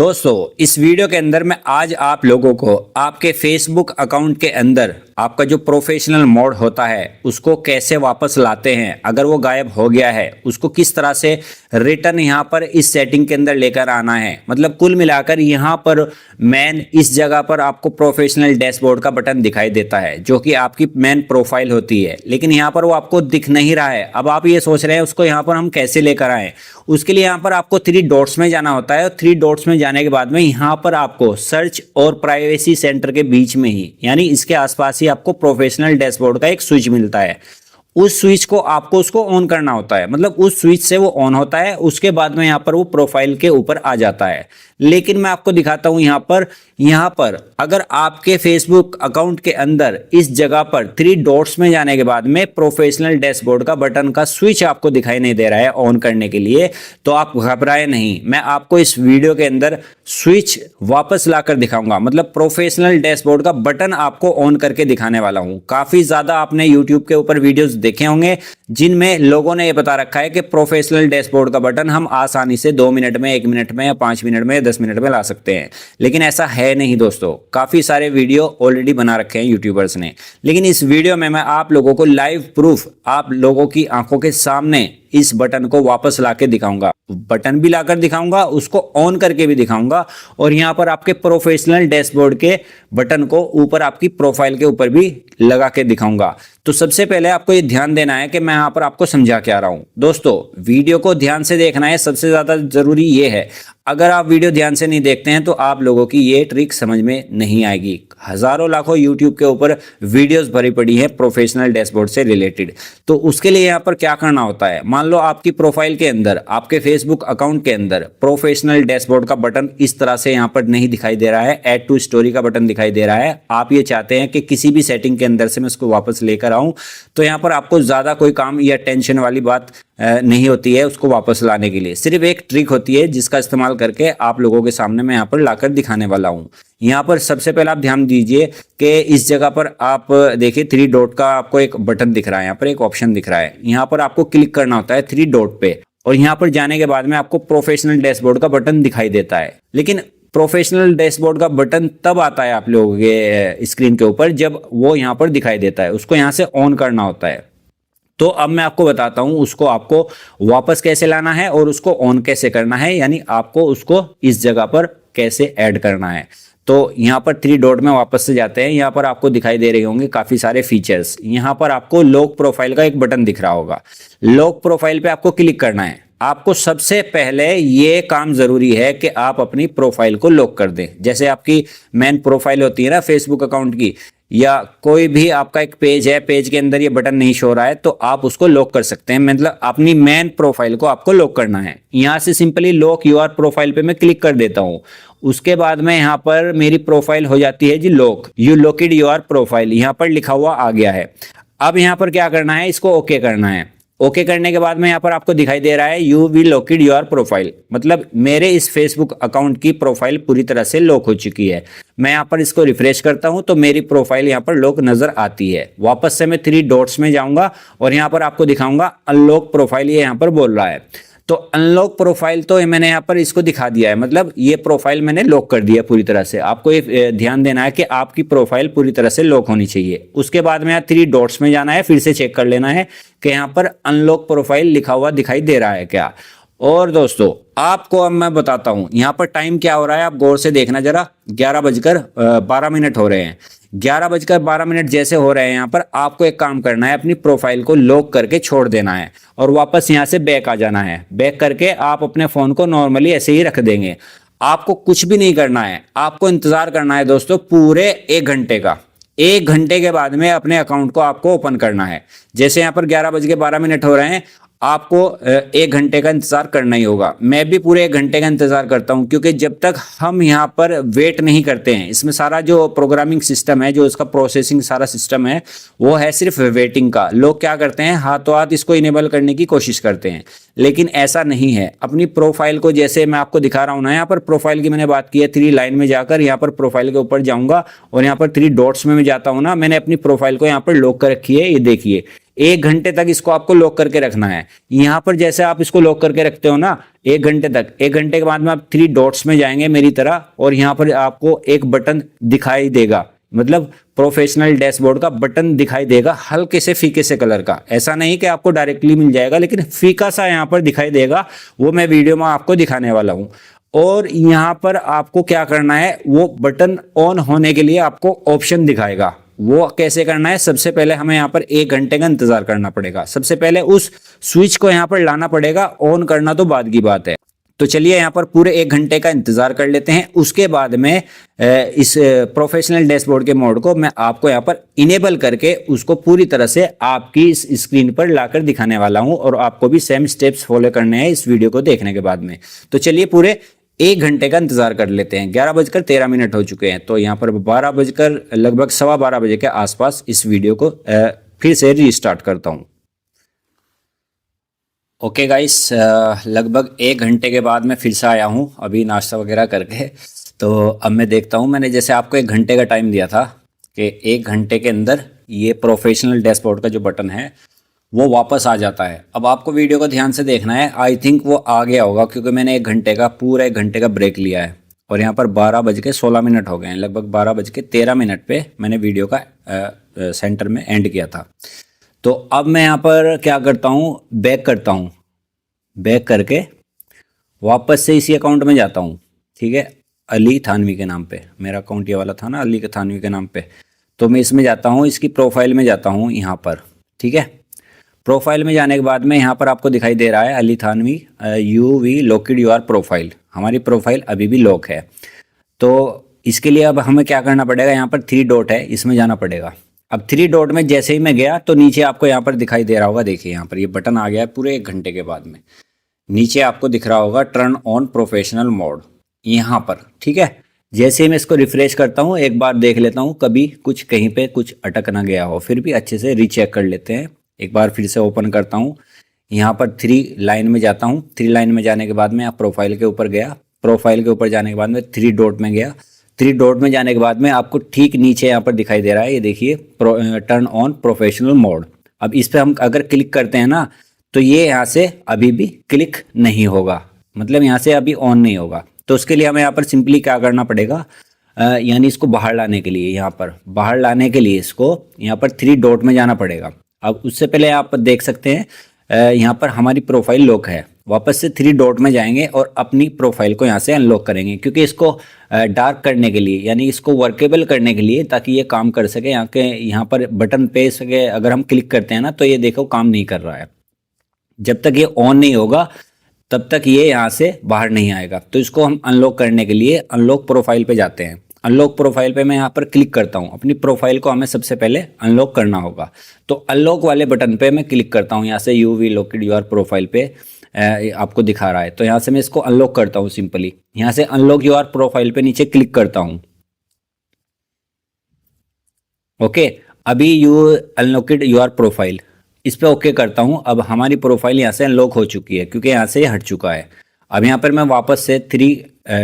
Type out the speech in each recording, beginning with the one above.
दोस्तों इस वीडियो के अंदर मैं आज आप लोगों को आपके फेसबुक अकाउंट के अंदर आपका जो प्रोफेशनल मोड होता है उसको कैसे वापस लाते हैं। अगर वो गायब हो गया है उसको किस तरह से रिटर्न यहाँ पर इस सेटिंग के अंदर लेकर आना है। मतलब कुल मिलाकर यहाँ पर मेन इस जगह पर आपको प्रोफेशनल डैशबोर्ड का बटन दिखाई देता है जो कि आपकी मेन प्रोफाइल होती है, लेकिन यहाँ पर वो आपको दिख नहीं रहा है। अब आप ये सोच रहे हैं उसको यहाँ पर हम कैसे लेकर आए। उसके लिए यहाँ पर आपको 3 डॉट्स में जाना होता है और 3 डॉट्स में जाने के बाद में यहाँ पर आपको सर्च और प्राइवेसी सेंटर के बीच में ही यानी इसके आसपास ही आपको प्रोफेशनल डैशबोर्ड का एक स्विच मिलता है। उस स्विच को आपको उसको ऑन करना होता है, मतलब उस स्विच से वो ऑन होता है, उसके बाद में यहाँ पर वो प्रोफाइल के ऊपर आ जाता है। लेकिन मैं आपको दिखाता हूं यहाँ पर अगर आपके फेसबुक अकाउंट के अंदर इस जगह पर 3 डॉट्स में जाने के बाद में प्रोफेशनल डैशबोर्ड का बटन का स्विच आपको दिखाई नहीं दे रहा है ऑन करने के लिए, तो आप घबराए नहीं। मैं आपको इस वीडियो के अंदर स्विच वापस लाकर दिखाऊंगा, मतलब प्रोफेशनल डैशबोर्ड का बटन आपको ऑन करके दिखाने वाला हूं। काफी ज्यादा आपने यूट्यूब के ऊपर वीडियोस देखे होंगे जिनमें लोगों ने यह बता रखा है कि प्रोफेशनल डैशबोर्ड का बटन हम आसानी से 2 मिनट में, 1 मिनट में या 5 मिनट में, 10 मिनट में ला सकते हैं, लेकिन ऐसा है नहीं दोस्तों। काफी सारे वीडियो ऑलरेडी बना रखे हैं यूट्यूबर्स ने, लेकिन इस वीडियो में मैं आप लोगों को लाइव प्रूफ आप लोगों की आंखों के सामने इस बटन को वापस लाके दिखाऊंगा। बटन भी लाकर दिखाऊंगा, उसको ऑन करके भी दिखाऊंगा और यहां पर आपके प्रोफेशनल डैशबोर्ड के बटन को ऊपर आपकी प्रोफाइल के ऊपर भी लगा के दिखाऊंगा। तो सबसे पहले आपको ये ध्यान देना है कि मैं यहां पर आपको समझा के आ रहा हूं। दोस्तों वीडियो को ध्यान से देखना है, सबसे ज्यादा जरूरी ये है। अगर आप वीडियो ध्यान से नहीं देखते हैं तो आप लोगों की ये ट्रिक समझ में नहीं आएगी। हजारों लाखों यूट्यूब के ऊपर वीडियोस भरी पड़ी है प्रोफेशनल डैशबोर्ड से रिलेटेड। तो उसके लिए यहाँ पर क्या करना होता है, मान लो आपकी प्रोफाइल के अंदर, आपके फेसबुक अकाउंट के अंदर प्रोफेशनल डैशबोर्ड का बटन इस तरह से यहाँ पर नहीं दिखाई दे रहा है, ऐड टू स्टोरी का बटन दिखाई दे रहा है। आप ये चाहते हैं कि किसी भी सेटिंग के अंदर से मैं उसको वापस लेकर आऊं, तो यहाँ पर आपको ज्यादा कोई काम या टेंशन वाली बात नहीं होती है उसको वापस लाने के लिए। सिर्फ एक ट्रिक होती है जिसका इस्तेमाल करके आप लोगों के सामने मैं यहाँ पर लाकर दिखाने वाला हूँ। यहाँ पर सबसे पहले आप ध्यान दीजिए कि इस जगह पर आप देखिए 3 डॉट का आपको एक बटन दिख रहा है, यहाँ पर एक ऑप्शन दिख रहा है। यहाँ पर आपको क्लिक करना होता है 3 डॉट पे और यहाँ पर जाने के बाद में आपको प्रोफेशनल डैशबोर्ड का बटन दिखाई देता है। लेकिन प्रोफेशनल डैशबोर्ड का बटन तब आता है आप लोगों के स्क्रीन के ऊपर जब वो यहाँ पर दिखाई देता है, उसको यहाँ से ऑन करना होता है। तो अब मैं आपको बताता हूं उसको आपको वापस कैसे लाना है और उसको ऑन कैसे करना है, यानी आपको उसको इस जगह पर कैसे ऐड करना है। तो यहाँ पर 3 डॉट में वापस से जाते हैं। यहाँ पर आपको दिखाई दे रहे होंगे काफी सारे फीचर्स। यहाँ पर आपको लॉक प्रोफाइल का एक बटन दिख रहा होगा, लॉक प्रोफाइल पे आपको क्लिक करना है। आपको सबसे पहले ये काम जरूरी है कि आप अपनी प्रोफाइल को लॉक कर दें। जैसे आपकी मेन प्रोफाइल होती है ना फेसबुक अकाउंट की, या कोई भी आपका एक पेज है, पेज के अंदर ये बटन नहीं शो रहा है तो आप उसको लॉक कर सकते हैं। मतलब अपनी मेन प्रोफाइल को आपको लॉक करना है। यहां से सिंपली लॉक योर प्रोफाइल पे मैं क्लिक कर देता हूं। उसके बाद में यहाँ पर मेरी प्रोफाइल हो जाती है जी lock, you locked your profile, यहाँ पर लिखा हुआ आ गया है। अब यहाँ पर क्या करना है, इसको ओके करना है। ओके करने के बाद में यहाँ पर आपको दिखाई दे रहा है you will Lockheed your profile, मतलब मेरे इस फेसबुक अकाउंट की प्रोफाइल पूरी तरह से लॉक हो चुकी है। मैं यहाँ पर इसको रिफ्रेश करता हूं तो मेरी प्रोफाइल यहाँ पर लॉक नजर आती है। वापस से मैं 3 डॉट्स में जाऊंगा और यहाँ पर आपको दिखाऊंगा अनलॉक प्रोफाइल, ये यहाँ पर बोल रहा है। तो अनलॉक प्रोफाइल तो मैंने यहाँ पर इसको दिखा दिया है, मतलब ये प्रोफाइल मैंने लॉक कर दिया पूरी तरह से। आपको ये ध्यान देना है कि आपकी प्रोफाइल पूरी तरह से लॉक होनी चाहिए। उसके बाद में यहाँ 3 डॉट्स में जाना है, फिर से चेक कर लेना है कि यहाँ पर अनलॉक प्रोफाइल लिखा हुआ दिखाई दे रहा है क्या। और दोस्तों आपको अब मैं बताता हूं यहाँ पर टाइम क्या हो रहा है, आप गौर से देखना जरा। 11:12 हो रहे हैं। 11:12 जैसे हो रहे हैं यहाँ पर आपको एक काम करना है, अपनी प्रोफाइल को लॉक करके छोड़ देना है और वापस यहाँ से बैक आ जाना है। बैक करके आप अपने फोन को नॉर्मली ऐसे ही रख देंगे। आपको कुछ भी नहीं करना है, आपको इंतजार करना है दोस्तों पूरे 1 घंटे का। 1 घंटे के बाद में अपने अकाउंट को आपको ओपन करना है। जैसे यहाँ पर 11:12 हो रहे हैं, आपको 1 घंटे का इंतजार करना ही होगा। मैं भी पूरे 1 घंटे का इंतजार करता हूं, क्योंकि जब तक हम यहाँ पर वेट नहीं करते हैं, इसमें सारा जो प्रोग्रामिंग सिस्टम है, जो इसका प्रोसेसिंग सारा सिस्टम है, वो है सिर्फ वेटिंग का। लोग क्या करते हैं, हाथों हाथ इसको इनेबल करने की कोशिश करते हैं, लेकिन ऐसा नहीं है। अपनी प्रोफाइल को, जैसे मैं आपको दिखा रहा हूं ना, यहाँ पर प्रोफाइल की मैंने बात की है, 3 लाइन में जाकर यहाँ पर प्रोफाइल के ऊपर जाऊंगा और यहाँ पर 3 डॉट्स में मैं जाता हूँ ना, मैंने अपनी प्रोफाइल को यहाँ पर लॉक कर रखी है। ये देखिए 1 घंटे तक इसको आपको लॉक करके रखना है। यहाँ पर जैसे आप इसको लॉक करके रखते हो ना 1 घंटे तक, 1 घंटे के बाद में आप 3 डॉट्स में जाएंगे मेरी तरह, और यहाँ पर आपको एक बटन दिखाई देगा, मतलब प्रोफेशनल डैशबोर्ड का बटन दिखाई देगा हल्के से फीके से कलर का। ऐसा नहीं कि आपको डायरेक्टली मिल जाएगा, लेकिन फीका सा यहाँ पर दिखाई देगा, वो मैं वीडियो में आपको दिखाने वाला हूँ। और यहाँ पर आपको क्या करना है, वो बटन ऑन होने के लिए आपको ऑप्शन दिखाएगा। वो कैसे करना है, सबसे पहले हमें यहाँ पर 1 घंटे का इंतजार करना पड़ेगा। सबसे पहले उस स्विच को यहाँ पर लाना पड़ेगा, ऑन करना तो बाद की बात है। तो चलिए यहाँ पर पूरे 1 घंटे का इंतजार कर लेते हैं। उसके बाद में इस प्रोफेशनल डैशबोर्ड के मोड को मैं आपको यहाँ पर इनेबल करके उसको पूरी तरह से आपकी इस स्क्रीन पर लाकर दिखाने वाला हूँ, और आपको भी सेम स्टेप्स फॉलो करने हैं इस वीडियो को देखने के बाद में। तो चलिए पूरे 1 घंटे का इंतजार कर लेते हैं। 11:13 हो चुके हैं, तो यहाँ पर 12 बजकर लगभग 12:15 बजे के आसपास इस वीडियो को फिर से रीस्टार्ट करता हूँ। ओके गाइस, लगभग 1 घंटे के बाद मैं फिर से आया हूँ अभी नाश्ता वगैरह करके। तो अब मैं देखता हूँ, मैंने जैसे आपको 1 घंटे का टाइम दिया था कि 1 घंटे के अंदर ये प्रोफेशनल डैशबोर्ड का जो बटन है वो वापस आ जाता है। अब आपको वीडियो को ध्यान से देखना है, आई थिंक वो आ गया होगा क्योंकि मैंने 1 घंटे का पूरा 1 घंटे का ब्रेक लिया है, और यहाँ पर 12:16 हो गए हैं। लगभग 12:13 पे मैंने वीडियो का सेंटर में एंड किया था। तो अब मैं यहाँ पर क्या करता हूँ, बैक करता हूँ, बैक करके वापस से इसी अकाउंट में जाता हूँ। ठीक है, अली थानवी के नाम पे मेरा अकाउंट ये वाला था ना, अली थानवी के नाम पे। तो मैं इसमें जाता हूँ, इसकी प्रोफाइल में जाता हूँ यहाँ पर। ठीक है, प्रोफाइल में जाने के बाद में यहाँ पर आपको दिखाई दे रहा है Ali Thanvi we locked your profile. हमारी प्रोफाइल अभी भी लॉक है। तो इसके लिए अब हमें क्या करना पड़ेगा, यहाँ पर 3 डॉट है, इसमें जाना पड़ेगा। अब 3 डॉट में जैसे ही मैं गया तो नीचे आपको यहाँ पर दिखाई दे रहा होगा, देखिए यहाँ पर ये बटन आ गया है पूरे 1 घंटे के बाद में। नीचे आपको दिख रहा होगा टर्न ऑन प्रोफेशनल मोड यहाँ पर। ठीक है, जैसे ही मैं इसको रिफ्रेश करता हूँ, एक बार देख लेता हूँ कभी कुछ कहीं पे कुछ अटक ना गया हो, फिर भी अच्छे से रीचेक कर लेते हैं। एक बार फिर से ओपन करता हूँ, यहाँ पर 3 लाइन में जाता हूँ। 3 लाइन में जाने के बाद में आप प्रोफाइल के ऊपर गया, प्रोफाइल के ऊपर जाने के बाद में 3 डॉट में गया। 3 डॉट में जाने के बाद में आपको ठीक नीचे यहाँ पर दिखाई दे रहा है, ये देखिए टर्न ऑन प्रोफेशनल मोड। अब इस पर हम अगर क्लिक करते हैं ना, तो ये यहाँ से अभी भी क्लिक नहीं होगा, मतलब यहाँ से अभी ऑन नहीं होगा। तो उसके लिए हमें यहाँ पर सिंपली क्या करना पड़ेगा, यानी इसको बाहर लाने के लिए, यहाँ पर बाहर लाने के लिए इसको यहाँ पर 3 डॉट में जाना पड़ेगा। अब उससे पहले आप देख सकते हैं यहाँ पर हमारी प्रोफाइल लॉक है। वापस से 3 डॉट में जाएंगे और अपनी प्रोफाइल को यहाँ से अनलॉक करेंगे, क्योंकि इसको डार्क करने के लिए, यानी इसको वर्केबल करने के लिए, ताकि ये काम कर सके। यहाँ पर बटन पे सके अगर हम क्लिक करते हैं ना, तो ये देखो काम नहीं कर रहा है। जब तक ये ऑन नहीं होगा तब तक ये यहाँ से बाहर नहीं आएगा। तो इसको हम अनलॉक करने के लिए अनलॉक प्रोफाइल पे जाते हैं। अनलॉक प्रोफाइल पे मैं यहाँ पर क्लिक करता हूँ। अपनी प्रोफाइल को हमें सबसे पहले अनलॉक करना होगा, तो अनलॉक वाले बटन पे मैं क्लिक करता हूँ। यहाँ से वी लॉक्ड योर प्रोफाइल पे आपको दिखा रहा है, तो यहाँ से मैं इसको अनलॉक करता हूँ सिंपली। यहाँ से अनलॉक योर प्रोफाइल पे नीचे क्लिक करता हूँ। ओके, अभी यू अनलॉक्ड योर प्रोफाइल, इस पे ओके करता हूँ। अब हमारी प्रोफाइल यहाँ से अनलॉक हो चुकी है, क्योंकि यहाँ से हट चुका है। अब यहाँ पर मैं वापस से 3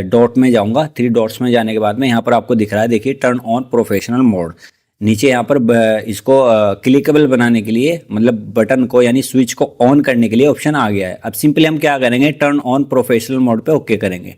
डॉट में जाऊँगा। 3 डॉट्स में जाने के बाद में यहाँ पर आपको दिख रहा है, देखिए टर्न ऑन प्रोफेशनल मोड। नीचे यहाँ पर इसको क्लिकेबल बनाने के लिए, मतलब बटन को यानी स्विच को ऑन करने के लिए ऑप्शन आ गया है। अब सिंपली हम क्या करेंगे, टर्न ऑन प्रोफेशनल मोड पे ओके करेंगे।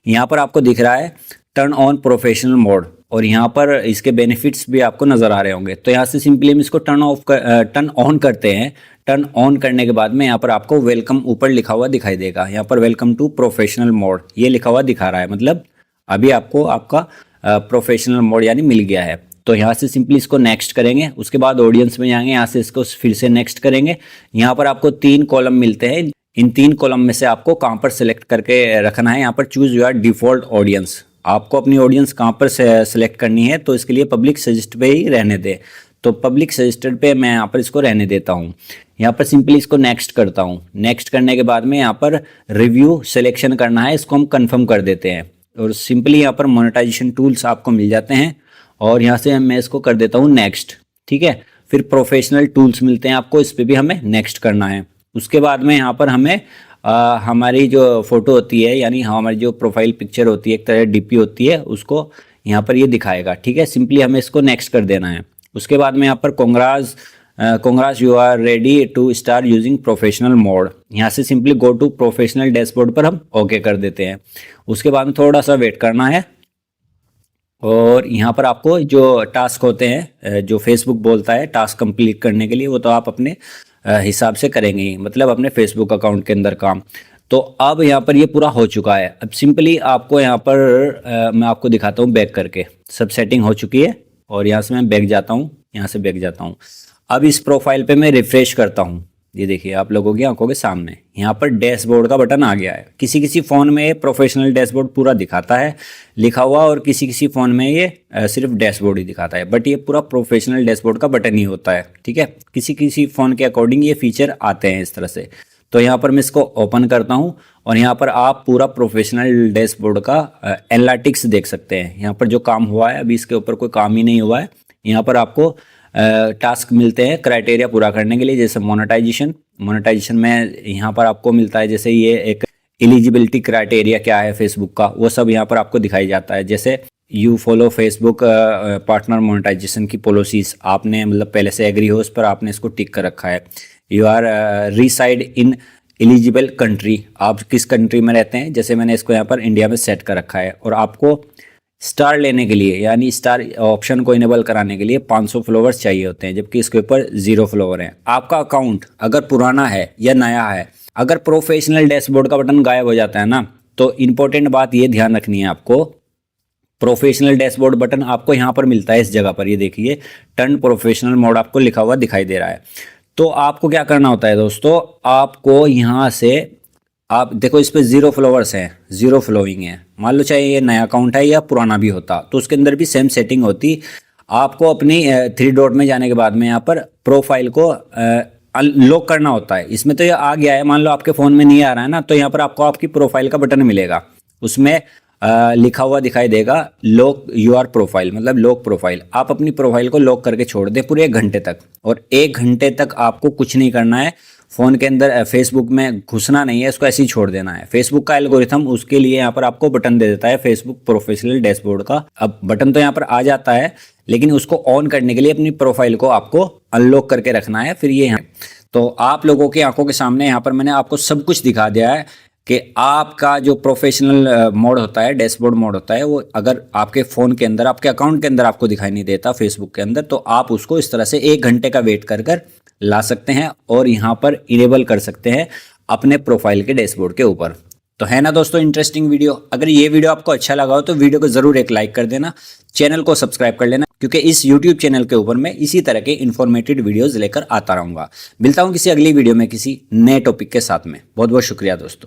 यहाँ पर आपको दिख रहा है टर्न ऑन प्रोफेशनल मोड, और यहाँ पर इसके बेनिफिट्स भी आपको नजर आ रहे होंगे। तो यहाँ से सिंपली हम इसको टर्न ऑन करते हैं। टर्न ऑन करने के बाद में यहाँ पर आपको वेलकम ऊपर लिखा हुआ दिखाई देगा। यहाँ पर वेलकम टू प्रोफेशनल मोड ये लिखा हुआ दिखा रहा है, मतलब अभी आपको आपका प्रोफेशनल मोड यानी मिल गया है। तो यहाँ से सिंपली इसको नेक्स्ट करेंगे। उसके बाद ऑडियंस में जाएंगे, यहाँ से इसको फिर से नेक्स्ट करेंगे। यहाँ पर आपको 3 कॉलम मिलते हैं। इन 3 कॉलम में से आपको कहाँ पर सेलेक्ट करके रखना है, यहाँ पर चूज योर डिफॉल्ट ऑडियंस। आपको अपनी ऑडियंस कहाँ पर सेलेक्ट करनी है, तो इसके लिए पब्लिक सजेस्ट पे ही रहने दे। तो पब्लिक सजेस्टेड पे मैं यहाँ पर इसको रहने देता हूँ। यहाँ पर सिंपली इसको नेक्स्ट करता हूँ। नेक्स्ट करने के बाद में यहाँ पर रिव्यू सिलेक्शन करना है, इसको हम कंफर्म कर देते हैं। और सिंपली यहाँ पर मोनेटाइजेशन टूल्स आपको मिल जाते हैं, और यहाँ से मैं इसको कर देता हूँ नेक्स्ट। ठीक है, फिर प्रोफेशनल टूल्स मिलते हैं आपको, इस पर भी हमें नेक्स्ट करना है। उसके बाद में यहाँ पर हमें हमारी जो फोटो होती है, यानी हमारी जो प्रोफाइल पिक्चर होती है, एक तरह डीपी होती है, उसको यहाँ पर ये दिखाएगा। ठीक है, सिंपली हमें इसको नेक्स्ट कर देना है। उसके बाद में यहाँ पर congress congrats you are ready to start using professional mode. यहाँ से simply go to professional dashboard पर हम ओके कर देते हैं। उसके बाद में थोड़ा सा वेट करना है और यहाँ पर आपको जो टास्क होते हैं जो फेसबुक बोलता है टास्क कंप्लीट करने के लिए, वो तो आप अपने हिसाब से करेंगे ही, मतलब अपने फेसबुक अकाउंट के अंदर काम। तो अब यहाँ पर ये पूरा हो चुका है। अब सिंपली आपको यहाँ पर मैं आपको दिखाता हूँ बैक करके, सब सेटिंग हो चुकी है और यहाँ से मैं बैक जाता हूँ, यहाँ से बैक जाता हूँ। अब इस प्रोफाइल पे मैं रिफ्रेश करता हूँ, ये देखिए आप लोगों की आंखों के सामने यहाँ पर डैशबोर्ड का बटन आ गया है। किसी किसी फ़ोन में प्रोफेशनल डैशबोर्ड पूरा दिखाता है लिखा हुआ, और किसी किसी फ़ोन में ये सिर्फ डैशबोर्ड ही दिखाता है, बट ये पूरा प्रोफेशनल डैशबोर्ड का बटन ही होता है। ठीक है, किसी किसी फ़ोन के अकॉर्डिंग ये फीचर आते हैं इस तरह से। तो यहाँ पर मैं इसको ओपन करता हूँ और यहाँ पर आप पूरा प्रोफेशनल डैशबोर्ड का एनालिटिक्स देख सकते हैं। यहाँ पर जो काम हुआ है, अभी इसके ऊपर कोई काम ही नहीं हुआ है। यहाँ पर आपको टास्क मिलते हैं क्राइटेरिया पूरा करने के लिए, जैसे मोनेटाइजेशन में यहाँ पर आपको मिलता है, जैसे ये एक एलिजिबिलिटी क्राइटेरिया क्या है फेसबुक का, वो सब यहाँ पर आपको दिखाई जाता है। जैसे you follow Facebook partner monetization की पॉलिसीज, आपने मतलब पहले से एग्री हो उस पर, आपने इसको टिक कर रखा है। You are reside in eligible country, आप किस कंट्री में रहते हैं, जैसे मैंने इसको यहाँ पर इंडिया में सेट कर रखा है। और आपको स्टार लेने के लिए, यानी स्टार ऑप्शन को इनेबल कराने के लिए 500 फॉलोवर्स चाहिए होते हैं, जबकि इसके ऊपर 0 फॉलोवर हैं। आपका अकाउंट अगर पुराना है या नया है, अगर प्रोफेशनल डैशबोर्ड का बटन गायब हो जाता है ना, तो इम्पोर्टेंट बात ये ध्यान रखनी है आपको, प्रोफेशनल डैशबोर्ड बटन आपको यहाँ पर मिलता है इस जगह पर, ये देखिए टर्न प्रोफेशनल मोड आपको लिखा हुआ दिखाई दे रहा है। तो आपको क्या करना होता है दोस्तों, आपको यहाँ से आप देखो इस पे 0 फॉलोवर्स हैं, 0 फॉलोइंग है। मान लो चाहे ये नया अकाउंट है या पुराना भी होता, तो उसके अंदर भी सेम सेटिंग होती। आपको अपनी 3 डॉट में जाने के बाद में यहाँ पर प्रोफाइल को लॉक करना होता है। इसमें तो ये आ गया है, मान लो आपके फ़ोन में नहीं आ रहा है ना, तो यहाँ पर आपको आपकी प्रोफाइल का बटन मिलेगा, उसमें लिखा हुआ दिखाई देगा लॉक यूर प्रोफाइल, मतलब लॉक प्रोफाइल। आप अपनी प्रोफाइल को लॉक करके छोड़ दें पूरे 1 घंटे तक, और 1 घंटे तक आपको कुछ नहीं करना है, फ़ोन के अंदर फेसबुक में घुसना नहीं है, इसको ऐसे ही छोड़ देना है। फेसबुक का एल्गोरिथम उसके लिए यहाँ पर आपको बटन दे देता है फेसबुक प्रोफेशनल डैशबोर्ड का। अब बटन तो यहाँ पर आ जाता है, लेकिन उसको ऑन करने के लिए अपनी प्रोफाइल को आपको अनलॉक करके रखना है। फिर ये यहाँ तो आप लोगों की आंखों के सामने यहाँ पर मैंने आपको सब कुछ दिखा दिया है कि आपका जो प्रोफेशनल मोड होता है, डैशबोर्ड मोड होता है, वो अगर आपके फ़ोन के अंदर, आपके अकाउंट के अंदर आपको दिखाई नहीं देता फेसबुक के अंदर, तो आप उसको इस तरह से 1 घंटे का वेट कर कर ला सकते हैं और यहाँ पर इनेबल कर सकते हैं अपने प्रोफाइल के डैशबोर्ड के ऊपर। तो है ना दोस्तों इंटरेस्टिंग वीडियो। अगर ये वीडियो आपको अच्छा लगा हो तो वीडियो को ज़रूर एक लाइक कर देना, चैनल को सब्सक्राइब कर लेना, क्योंकि इस YouTube चैनल के ऊपर मैं इसी तरह के इन्फॉर्मेटिव वीडियोस लेकर आता रहूँगा। मिलता हूँ किसी अगली वीडियो में किसी नए टॉपिक के साथ में। बहुत बहुत शुक्रिया दोस्तों।